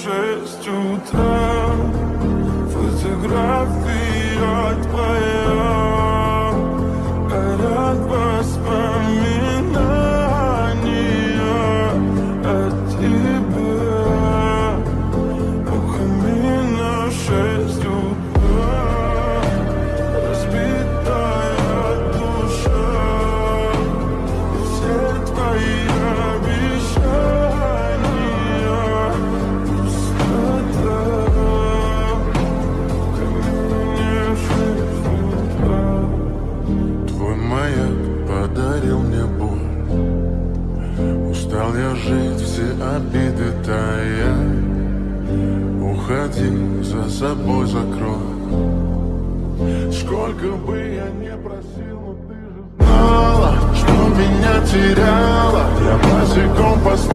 6 утра. Фотография твоя, горят воспоминания о тебе. У камина 6 утра, разбитая душа, все твои обещания пустота. В камине 6 утра. Твой маяк подарил мне боль. Устал я жить, все обиды тая. Уходи, за собой закрой. Сколько бы я не просил, но ты же знала, что меня теряла. Я босиком по